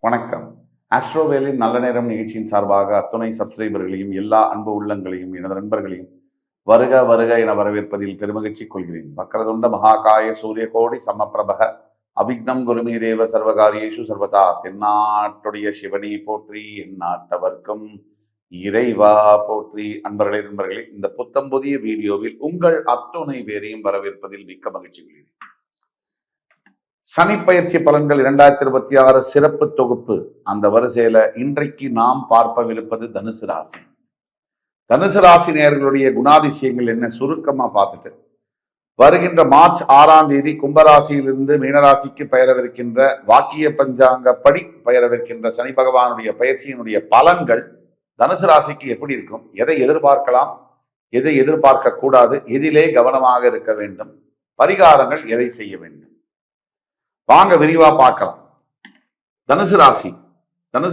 வணக்கம். ஆஸ்ட்ரோவேலின் நல்ல நேரம் நிகழ்ச்சியின் சார்பாக அத்துணை சப்ஸ்கிரைபர்களையும் எல்லா அன்பு உள்ளங்களையும் எனது நண்பர்களையும் வருக வருக என வரவேற்பதில் பெருமகிழ்ச்சி கொள்கிறேன். வக்ரதுண்ட மகாகாய சூரிய கோடி சமப்பிரபக அபிக்னம் குருமே தேவ சர்வகாரியேஷு சர்வதா. தென்னாட்டுடைய சிவனை போற்றி எந்நாட்டவர்க்கும் இறைவா போற்றி. நண்பர்களே, இந்த புத்தம் புதிய வீடியோவில் உங்கள் அத்துணை பேரையும் வரவேற்பதில் மிக்க மகிழ்ச்சி கொள்கிறேன். சனி பயிற்சி பலன்கள் 2026 சிறப்பு தொகுப்பு. அந்த வரிசையில இன்றைக்கு நாம் பார்ப்பவிருப்பது தனுசு ராசி. தனுசு ராசி நேயர்களுடைய குணாதிசயங்கள் என்ன சுருக்கமா பார்த்துட்டு வருகின்ற மார்ச் 6ஆம் தேதி கும்பராசியிலிருந்து மீனராசிக்கு பெயரவிருக்கின்ற வாக்கிய பஞ்சாங்கப்படி பெயரவிருக்கின்ற சனி பகவானுடைய பயிற்சியினுடைய பலன்கள் தனுசு ராசிக்கு எப்படி இருக்கும், எதை எதிர்பார்க்கலாம், எதை எதிர்பார்க்க கூடாது, எதிலே கவனமாக இருக்க வேண்டும், பரிகாரங்கள் எதை செய்ய வேண்டும், வாங்க விரிவா பார்க்கலாம். தனுசு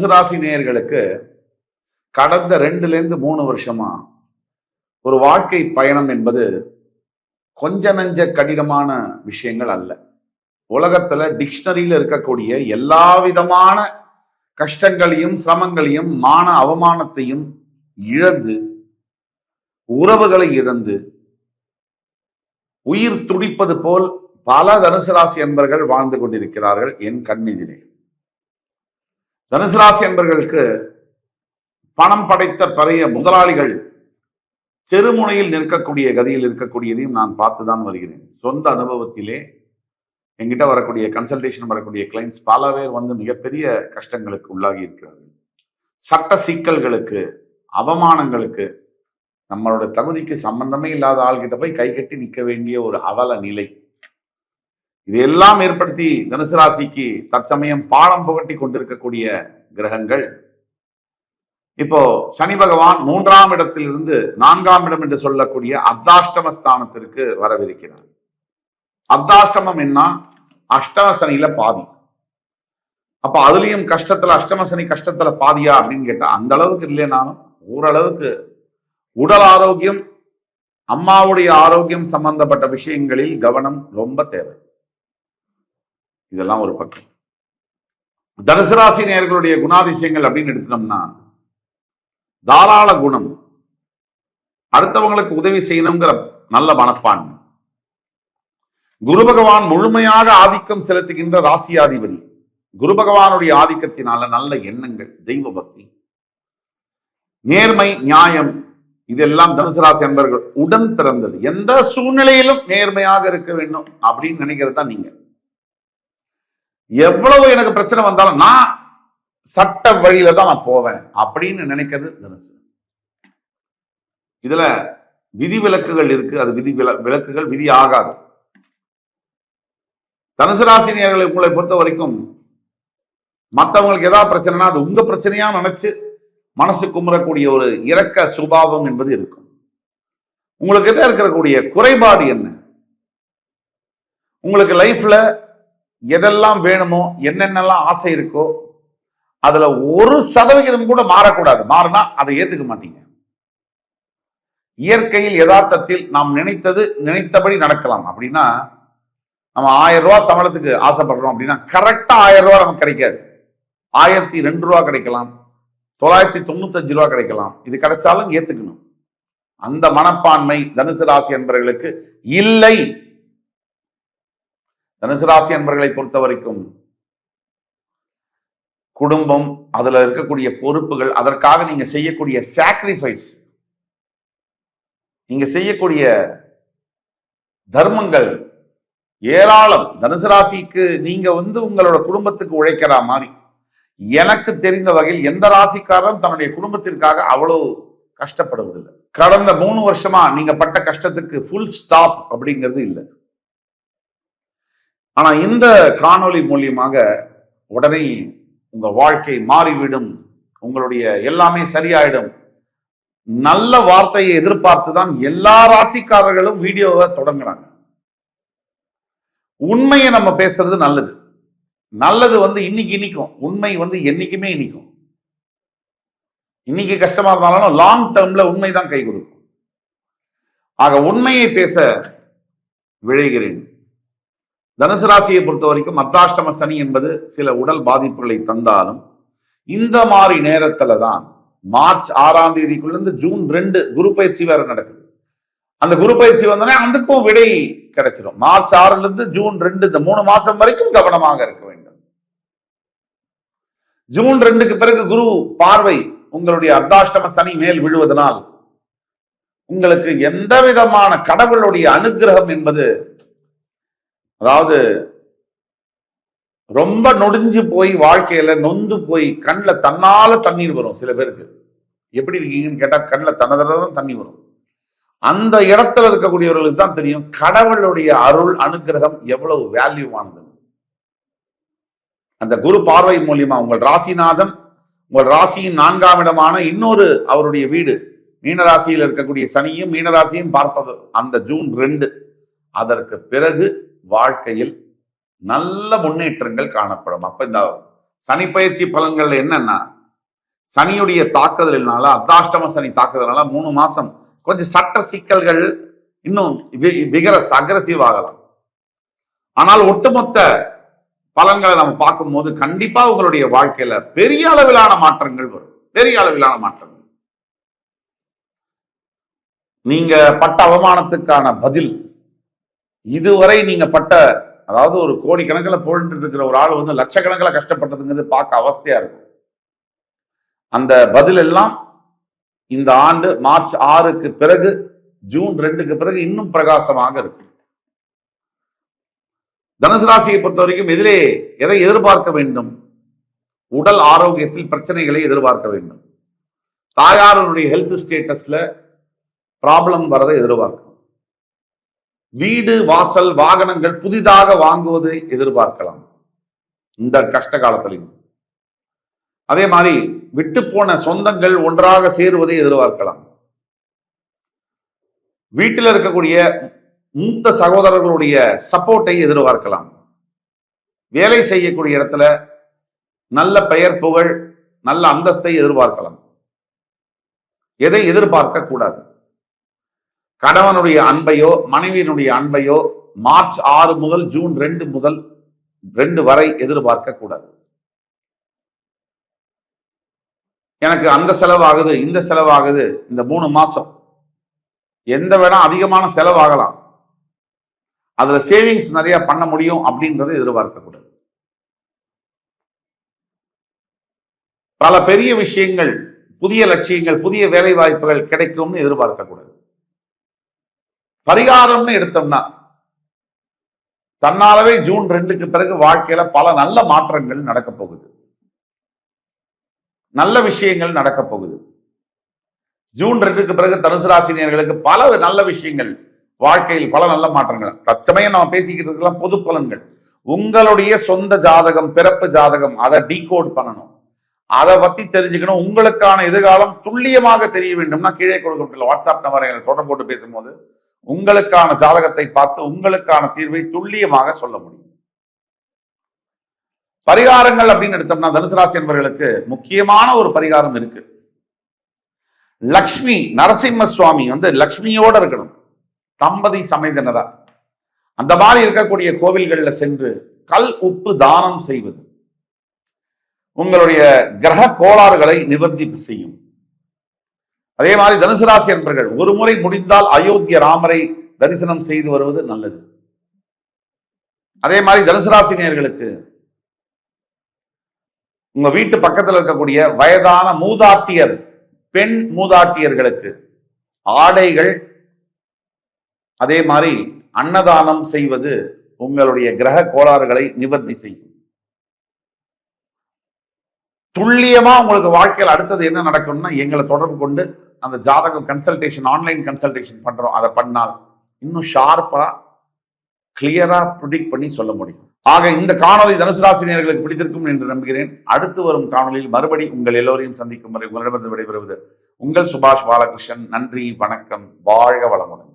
ராசி நேயர்களுக்கு கடந்த 2-3 வருஷமா ஒரு வாழ்க்கை பயணம் என்பது கொஞ்ச நஞ்ச கடினமான விஷயங்கள் அல்ல. உலகத்துல டிக்ஷனரியில இருக்கக்கூடிய எல்லா விதமான கஷ்டங்களையும் சிரமங்களையும் மான அவமானத்தையும் இழந்து உறவுகளை இழந்து உயிர் துடிப்பது போல் பல தனுசு ராசி என்பர்கள் வாழ்ந்து கொண்டிருக்கிறார்கள் என் கண்ணெதிரே. தனுசு ராசி என்பர்களுக்கு பணம் படைத்த பெரிய முதலாளிகள் தெருமுனையில் நிற்கக்கூடிய கதியில் இருக்கக்கூடியதையும் நான் பார்த்துதான் வருகிறேன். சொந்த அனுபவத்திலே என்கிட்ட வரக்கூடிய கன்சல்டேஷன் வரக்கூடிய கிளைண்ட்ஸ் பல பேர் வந்து மிகப்பெரிய கஷ்டங்களுக்கு உள்ளாகி இருக்கிறார்கள். சட்ட சிக்கல்களுக்கு, அவமானங்களுக்கு, நம்மளோட தகுதிக்கு சம்பந்தமே இல்லாத ஆள்கிட்ட போய் கை கட்டி நிற்க வேண்டிய ஒரு அவல நிலை, இதையெல்லாம் ஏற்படுத்தி தனுசு ராசிக்கு தற்சமயம் பாடம் புகட்டி கொண்டிருக்கக்கூடிய கிரகங்கள் இப்போ சனி பகவான் 3ஆம் இடத்திலிருந்து 4ஆம் இடம் என்று சொல்லக்கூடிய அர்த்தாஷ்டம ஸ்தானத்திற்கு வரவிருக்கிறார். அர்த்தாஷ்டமம் என்ன? அஷ்டம சனியில பாதி. அப்ப அதுலயும் கஷ்டத்துல அஷ்டம சனி கஷ்டத்துல பாதியா அப்படின்னு கேட்டா அந்த அளவுக்கு இல்லைனாலும் ஓரளவுக்கு உடல் ஆரோக்கியம், அம்மாவுடைய ஆரோக்கியம் சம்பந்தப்பட்ட விஷயங்களில் கவனம் ரொம்ப தேவை. இதெல்லாம் ஒரு பக்கம். தனுசு ராசி நேயர்களுடைய குணாதிசயங்கள் அப்படின்னு எடுத்துட்டோம்னா தாராள குணம், அடுத்தவங்களுக்கு உதவி செய்யணுங்கிற நல்ல மனப்பான்மை. குரு பகவான் முழுமையாக ஆதிக்கம் செலுத்துகின்ற ராசியாதிபதி. குரு பகவானுடைய ஆதிக்கத்தினால நல்ல எண்ணங்கள், தெய்வ பக்தி, நேர்மை, நியாயம், இதெல்லாம் தனுசு ராசி என்பவர்கள் உடன் பிறந்தது. எந்த சூழ்நிலையிலும் நேர்மையாக இருக்க வேண்டும் அப்படின்னு நினைக்கிறது தான் நீங்க. எவ்வளவு எனக்கு பிரச்சனை வந்தாலும் நான் சட்ட வழியில தான் நான் போவேன் அப்படின்னு நினைக்கிறது தனுசு. இதுல விதி விலக்குகள் இருக்கு, அது விலக்குகள் விதி ஆகாது. தனுசு ராசினியர்களை உங்களை பொறுத்த வரைக்கும் மற்றவங்களுக்கு ஏதாவது பிரச்சனைனா அது உங்க பிரச்சனையா நினைச்சு மனசு குமுறக்கூடிய ஒரு இரக்க சுபாவம் என்பது இருக்கும். உங்களுக்கு கிட்ட இருக்கக்கூடிய குறைபாடு என்ன? உங்களுக்கு லைஃப்ல எதெல்லாம் வேணுமோ, என்னென்னலாம் ஆசை இருக்கோ அதுல 1% கூட மாறக்கூடாது. மாறினா அதை ஏத்துக்க மாட்டீங்க. இயற்கையில் யதார்த்தத்தில் நாம் நினைத்தபடி நடக்கலாம். அப்படின்னா நம்ம 1000 ரூபாய் சம்பளத்துக்கு ஆசைப்படுறோம் அப்படின்னா கரெக்டா 1000 ரூபாய் நமக்கு கிடைக்காது. 1002 ரூபாய் கிடைக்கலாம், 995 ரூபாய் கிடைக்கலாம். இது கிடைச்சாலும் ஏத்துக்கணும். அந்த மனப்பான்மை தனுசு ராசி என்பவர்களுக்கு இல்லை. தனுசு ராசி என்பவர்களை பொறுத்த வரைக்கும் குடும்பம், அதுல இருக்கக்கூடிய பொறுப்புகள், அதற்காக நீங்க செய்யக்கூடிய சாக்ரிஃபைஸ், நீங்க செய்யக்கூடிய தர்மங்கள் ஏராளம். தனுசு ராசிக்கு நீங்க உங்களோட குடும்பத்துக்கு உழைக்கிற மாதிரி எனக்கு தெரிந்த வகையில் எந்த ராசிக்காரரும் தன்னுடைய குடும்பத்திற்காக அவ்வளவு கஷ்டப்படுவதில்லை. கடந்த 3 வருஷமா நீங்க பட்ட கஷ்டத்துக்கு ஃபுல் ஸ்டாப் அப்படிங்கிறது இல்லை. ஆனா இந்த காணொளி மூலியமாக உடனே உங்க வாழ்க்கை மாறிவிடும், உங்களுடைய எல்லாமே சரியாயிடும், நல்ல வார்த்தையை எதிர்பார்த்துதான் எல்லா ராசிக்காரர்களும் வீடியோவை தொடங்குறாங்க. உண்மையை நம்ம பேசுறது நல்லது. நல்லது இன்னைக்கு இனிக்கும், உண்மை என்னைக்குமே இனிக்கும். இன்னைக்கு கஷ்டமா இருந்தாலும் லாங் டேர்ம்ல உண்மைதான் கை கொடுக்கும். ஆக உண்மையை பேச விழைகிறேன். தனுசு ராசியை பொறுத்த வரைக்கும் அர்த்தாஷ்டம சனி என்பது சில உடல் பாதிப்புகளை தந்தாலும் இந்த மாதிரி நேரத்துல தான் மார்ச் 6ஆம் தேதிக்குள்ள ஜூன் 2 குரு பயிற்சி வேற நடக்குது. அந்த குரு பயிற்சி வந்தோடனே அதுக்கும் விடை கிடைச்சிடும். மார்ச் 6ல இருந்து ஜூன் 2 இந்த 3 மாசம் வரைக்கும் கவனமாக இருக்க வேண்டும். ஜூன் 2க்கு பிறகு குரு பார்வை உங்களுடைய அர்த்தாஷ்டம சனி மேல் விழுவதனால் உங்களுக்கு எந்த விதமான கடவுளுடைய அனுகிரகம் என்பது, அதாவது ரொம்ப நொடிஞ்சு போய் வாழ்க்கையில நொந்து போய் கண்ணில் தன்னால தண்ணீர் வரும். சில பேருக்கு எப்படி இருக்கீங்கன்னு கேட்டா கண்ணில் தன்னதான் தண்ணி வரும். அந்த இடத்துல இருக்கக்கூடியவர்களுக்கு தான் தெரியும் கடவுளுடைய அருள் அனுகிரகம் எவ்வளவு வேல்யூவானது. அந்த குரு பார்வை மூலியமா உங்கள் ராசிநாதன் உங்கள் ராசியின் 4ஆம் இடமான இன்னொரு அவருடைய வீடு மீனராசியில் இருக்கக்கூடிய சனியும் மீனராசியும் பார்ப்பது அந்த ஜூன் 2. அதற்கு பிறகு வாழ்க்கையில் நல்ல முன்னேற்றங்கள் காணப்படும். அப்ப இந்த சனி பயிற்சி பலன்கள் என்னன்னா, சனியுடைய தாக்குதலினால அர்த்தாஷ்டம சனி தாக்குதல்னால 3 மாசம் கொஞ்சம் சட்ட சிக்கல்கள் இன்னும் அக்ரசிவ் ஆகலாம். ஆனால் ஒட்டுமொத்த பலன்களை நம்ம பார்க்கும்போது கண்டிப்பா உங்களுடைய வாழ்க்கையில பெரிய அளவிலான மாற்றங்கள் வரும். பெரிய அளவிலான மாற்றங்கள். நீங்க பட்ட அவமானத்துக்கான பதில், இதுவரை நீங்க பட்ட, அதாவது ஒரு கோடிக்கணக்கில் போட்டு இருக்கிற ஒரு ஆள் வந்து லட்சக்கணக்கில் கஷ்டப்பட்டதுங்கிறது பார்க்க அவஸ்தையா இருக்கும். அந்த பதில் எல்லாம் இந்த ஆண்டு மார்ச் 6க்கு பிறகு ஜூன் 2க்கு பிறகு இன்னும் பிரகாசமாக இருக்கும். தனுசு ராசியை பொறுத்த வரைக்கும் எதை எதிர்பார்க்க வேண்டும்? உடல் ஆரோக்கியத்தில் பிரச்சனைகளை எதிர்பார்க்க வேண்டும். தாயாருடைய ஹெல்த் ஸ்டேட்டஸ்ல ப்ராப்ளம் வரதை எதிர்பார்க்கணும். வீடு வாசல் வாகனங்கள் புதிதாக வாங்குவதை எதிர்பார்க்கலாம் இந்த கஷ்ட காலத்திலும். அதே மாதிரி விட்டு போன சொந்தங்கள் ஒன்றாக சேருவதை எதிர்பார்க்கலாம். வீட்டில் இருக்கக்கூடிய மூத்த சகோதரர்களுடைய சப்போர்ட்டை எதிர்பார்க்கலாம். வேலை செய்யக்கூடிய இடத்துல நல்ல பெயர் புகழ் நல்ல அந்தஸ்தை எதிர்பார்க்கலாம். எதை எதிர்பார்க்க கூடாது? கணவனுடைய அன்பையோ மனைவியினுடைய அன்பையோ மார்ச் 6 முதல் ஜூன் 2 வரை எதிர்பார்க்க கூடாது. எனக்கு அந்த செலவாகுது இந்த செலவாகுது, இந்த 3 மாசம் எந்த வேணா அதிகமான செலவாகலாம், அதுல சேவிங்ஸ் நிறைய பண்ண முடியும் அப்படின்றத எதிர்பார்க்க கூடாது. பல பெரிய விஷயங்கள், புதிய லட்சியங்கள், புதிய வேலை வாய்ப்புகள் கிடைக்கும்னு எதிர்பார்க்க கூடாது. பரிகாரம்னு எடுத்தோம்னா தன்னாலவே ஜூன் 2க்கு பிறகு வாழ்க்கையில பல நல்ல மாற்றங்கள் நடக்க போகுது. நல்ல விஷயங்கள் நடக்க போகுது. ஜூன் 2க்கு பிறகு தனுசு ராசினியர்களுக்கு பல நல்ல விஷயங்கள், வாழ்க்கையில் பல நல்ல மாற்றங்கள். தற்சமயம் நம்ம பேசிக்கிட்டு இருக்கலாம் பொது பலன்கள். உங்களுடைய சொந்த ஜாதகம், பிறப்பு ஜாதகம், அதை டீகோட் பண்ணணும், அதை பத்தி தெரிஞ்சுக்கணும். உங்களுக்கான எதிர்காலம் துல்லியமாக தெரிய வேண்டும்னா கீழே கொடுக்கப்பட்டுள்ள வாட்ஸ்அப் நம்பரை தொடர்பு போட்டு பேசும்போது உங்களுக்கான ஜாதகத்தை பார்த்து உங்களுக்கான தீர்வை துல்லியமாக சொல்ல முடியும். பரிகாரங்கள் அப்படின்னு எடுத்தோம்னா தனுசு ராசி என்பவர்களுக்கு முக்கியமான ஒரு பரிகாரம் இருக்கு. லக்ஷ்மி நரசிம்ம சுவாமி லக்ஷ்மியோட இருக்கணும், தம்பதி சமேதனரா. அந்த மாதிரி இருக்கக்கூடிய கோவில்கள்ல சென்று கல் உப்பு தானம் செய்வது உங்களுடைய கிரக கோளாறுகளை நிவர்த்தி செய்யும். அதே மாதிரி தனுசு ராசி என்பவர்கள் ஒரு முறை முடிந்தால் அயோத்திய ராமரை தரிசனம் செய்து வருவது நல்லது. அதே மாதிரி தனுசு ராசி நேயர்களுக்கு உங்க வீட்டு பக்கத்தில் இருக்கக்கூடிய வயதான மூதாட்டியர், பெண் மூதாட்டியர்களுக்கு ஆடைகள், அதே மாதிரி அன்னதானம் செய்வது உங்களுடைய கிரக கோளாறுகளை நிவர்த்தி செய்யும். துல்லியமா உங்களுக்கு வாழ்க்கையில் அடுத்தது என்ன நடக்கும்னா எங்களை தொடர்பு கொண்டு அந்த ஜாதகம் கன்சல்டேஷன், ஆன்லைன் கன்சல்டேஷன் பண்றோம். அதை பண்ணால் இன்னும் ஷார்ப்பா கிளியரா ப்ரிடிக்ட் பண்ணி சொல்ல முடியும். ஆக இந்த காணொலி தனுசு ராசினியர்களுக்கு பிடித்திருக்கும் என்று நம்புகிறேன். அடுத்து வரும் காணொலியில் மறுபடி உங்கள் எல்லோரையும் சந்திக்கும் வரை உங்களிடமிருந்து விடைபெறுவது உங்கள் சுபாஷ் பாலகிருஷ்ணன். நன்றி, வணக்கம், வாழ்க வளமுடன்.